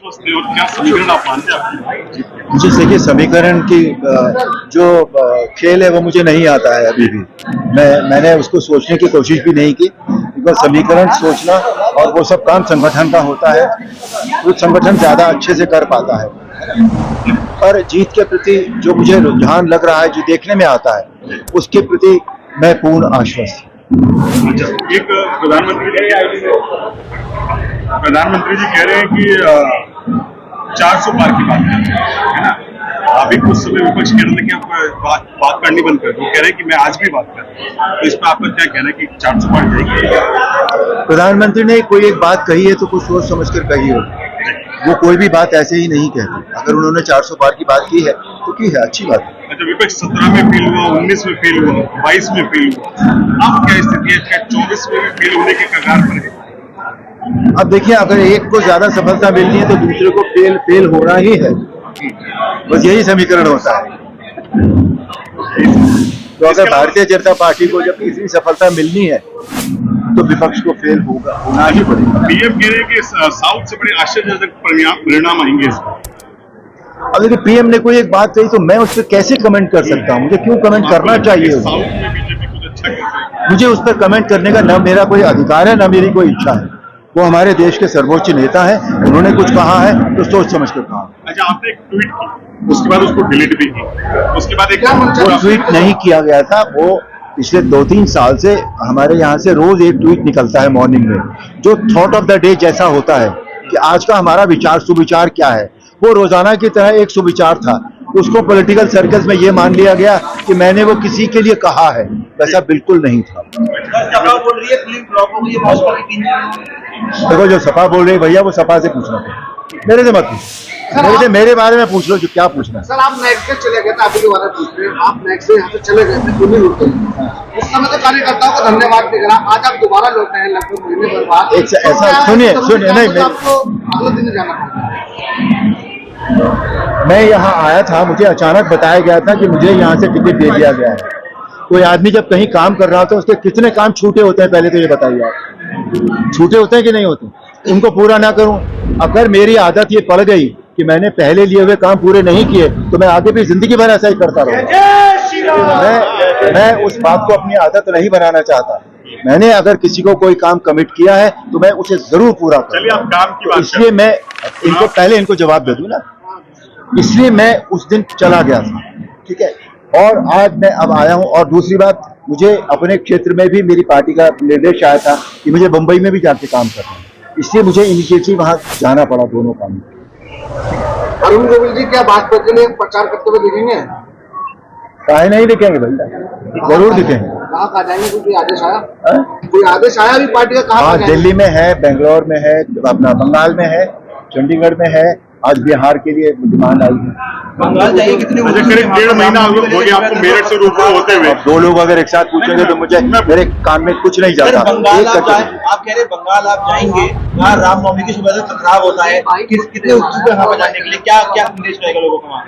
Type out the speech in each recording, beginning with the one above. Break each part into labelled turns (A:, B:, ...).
A: आश्वस्त है और क्या समीकरण आप मानते हैं?
B: मुझे देखिए समीकरण की जो खेल है वो मुझे नहीं आता है अभी भी। मैंने उसको सोचने की कोशिश भी नहीं की, बिकॉज समीकरण सोचना और वो सब काम संगठन का होता है, तो संगठन ज्यादा अच्छे से कर पाता है। पर जीत के प्रति जो मुझे रुझान लग रहा है, जो देखने में आता है, उसके प्रति मैं पूर्ण आश्वस्त हूँ।
A: अच्छा, एक प्रधानमंत्री जी कह रहे हैं कि 400 पार की बात कर रहे हैं, है ना? अभी कुछ समय विपक्ष कह रहे थे कि आप बात करनी बंद कर दो, कह रहे हैं कि मैं आज भी बात कर रहा हूँ, तो इस पर आपका क्या कहना है कि 400 पार जाएगी?
B: प्रधानमंत्री ने कोई एक बात कही है तो कुछ सोच समझ कर कही हो, वो कोई भी बात ऐसे ही नहीं कहते। अगर उन्होंने 400 पार की बात की है तो की है, अच्छी बात है।
A: अच्छा, विपक्ष 17 में फेल हुआ, 19 में फेल हुआ, 22 में फेल हुआ, अब क्या स्थिति है? क्या 24 में भी फेल होने के कगार पर है?
B: अब देखिए, अगर एक को ज्यादा सफलता मिलनी है तो दूसरे को फेल होना ही है, बस यही समीकरण होता है। तो अगर भारतीय जनता पार्टी को जब तीसरी सफलता मिलनी है तो विपक्ष को फेल होना ही पड़ेगा।
A: पीएम कह रहे हैं कि साउथ से बड़े आश्चर्यजनक परिणाम आएंगे इसमें।
B: अब देखिए, पीएम ने कोई एक बात कही तो मैं उस पर कैसे कमेंट कर सकता हूँ? मुझे क्यों कमेंट करना चाहिए?
A: साउथ में बीजेपी कुछ अच्छा कर रही है।
B: मुझे उस पर कमेंट करने का न मेरा कोई अधिकार है, न मेरी कोई इच्छा है। वो हमारे देश के सर्वोच्च नेता है, उन्होंने कुछ कहा है तो सोच समझ कर कहा।
A: अच्छा, आपने एक ट्वीट की, उसके बाद उसको डिलीट भी की, उसके बाद एक
B: वो ट्वीट नहीं किया गया था। वो पिछले 2-3 साल से हमारे यहाँ से रोज एक ट्वीट निकलता है मॉर्निंग में, जो थॉट ऑफ द डे जैसा होता है कि आज का हमारा विचार सुविचार क्या है। वो रोजाना की तरह एक सुविचार था, उसको पॉलिटिकल सर्कल्स में ये मान लिया गया कि मैंने वो किसी के लिए कहा है, वैसा बिल्कुल नहीं था।
C: बोल रही है
B: देखो, जो सपा बोल रही है भैया, वो सपा से पूछना, मेरे से मत पूछ। मेरे बारे में पूछ लो, जो क्या पूछना है।
C: सर, आप नेक्स्ट से चले गए थे, अभी दोबारा पूछ रहे हैं। आप नेक्स्ट से यहाँ से चले गए थे, दिल्ली लौटे। उस समय तो कार्यकर्ताओं को धन्यवाद भी करा, आज आप दोबारा लौटे हैं लगभग महीने भर बाद।
B: ऐसा सुनिए नहीं,
C: आपको अगले दिन जाना पड़ता।
B: मैं यहाँ आया था, मुझे अचानक बताया गया था कि मुझे यहाँ से टिकट दे दिया गया है। कोई आदमी जब कहीं काम कर रहा होता है, उसके कितने काम छूटे होते हैं, पहले तो ये बताइए आप। छूटे होते हैं कि नहीं होते? उनको पूरा ना करूं। अगर मेरी आदत ये पड़ गई कि मैंने पहले लिए हुए काम पूरे नहीं किए तो मैं आगे भी जिंदगी भर ऐसा ही करता रहूंगा। मैं उस बात को अपनी आदत नहीं बनाना चाहता। मैंने अगर किसी को कोई काम कमिट किया है तो मैं उसे जरूर पूरा
A: चलिए, आप काम की बात
B: इसलिए मैं इनको जवाब दे दूं ना, इसलिए मैं उस दिन चला गया था, ठीक है। और आज मैं अब आया हूं। और दूसरी बात, मुझे अपने क्षेत्र में भी मेरी पार्टी का निर्देश आया था कि मुझे मुंबई में भी जाके काम करना है, इसलिए मुझे इनिशिएटिव वहां जाना पड़ा दोनों काम।
C: अरुण गोविल जी क्या भाजपा के लिए प्रचार करते हुए दिखेंगे?
B: काहे नहीं दिखेंगे भैया, जरूर दिखेंगे।
C: कहाँ जाएंगे? कोई आदेश आया? कोई आदेश आया अभी पार्टी का? कहाँ?
B: दिल्ली में है, बेंगलोर में है, अपना बंगाल में है, चंडीगढ़ में है। आज बिहार के लिए डिमांड आई है।
C: बंगाल जाइए कितने?
A: करीब 1.5 महीना हो गया आपको मेरठ से रूबरू होते हुए।
B: दो लोग अगर एक साथ पूछेंगे तो मुझे मेरे कान में कुछ नहीं जाता।
C: बंगाल आप कह रहे बंगाल आप जाएंगे, वहाँ रामनवमी की सुबह से टकराव होता है, कितने उत्सुक है वहाँ पर जाने के लिए? क्या क्या संदेश रहेगा लोगों को वहाँ?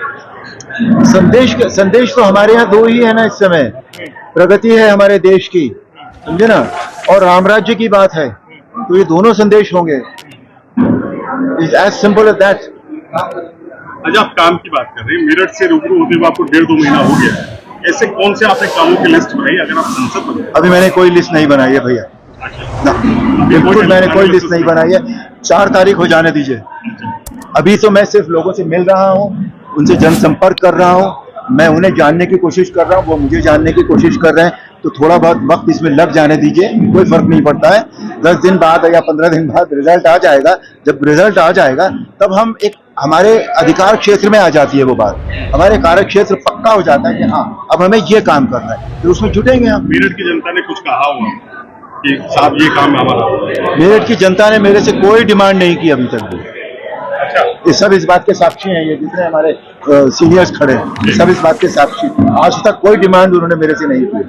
B: संदेश तो हमारे यहाँ दो ही है ना इस समय। प्रगति है हमारे देश की, समझे ना, और राम राज्य की बात है, तो ये दोनों संदेश होंगे। Is as simple as that.
A: अच्छा, आप काम की बात कर रहे हैं, मेरठ से रूबरू होते हुए आपको 1.5-2 महीना हो गया है। ऐसे कौन से आपने कामों की लिस्ट बनाई अगर आप संसद बने?
B: अभी मैंने कोई लिस्ट नहीं बनाई है भैया, बिल्कुल मैंने कोई लिस्ट नहीं बनाई है। 4 तारीख हो जाने दीजिए। अभी तो मैं सिर्फ लोगों से मिल रहा हूँ, उनसे जनसंपर्क कर रहा हूँ, मैं उन्हें जानने की कोशिश कर रहा हूँ, वो मुझे जानने की कोशिश कर रहे हैं। तो थोड़ा बहुत वक्त इसमें लग जाने दीजिए, कोई फर्क नहीं पड़ता है। 10 दिन बाद या 15 दिन बाद रिजल्ट आ जाएगा। जब रिजल्ट आ जाएगा तब हम एक हमारे अधिकार क्षेत्र में आ जाती है वो बात, हमारे कार्य क्षेत्र पक्का हो जाता है कि हाँ अब हमें ये काम करना है, तो उसमें जुटेंगे हम।
A: मेरठ की जनता ने कुछ कहा हुआ कि साहब ये काम हमारा?
B: मेरठ की जनता ने मेरे से कोई डिमांड नहीं की अभी तक भी। ये सब इस बात के साक्षी हैं, ये जितने हमारे सीनियर्स खड़े हैं सब इस बात के साक्षी। आज तक कोई डिमांड उन्होंने मेरे से नहीं की।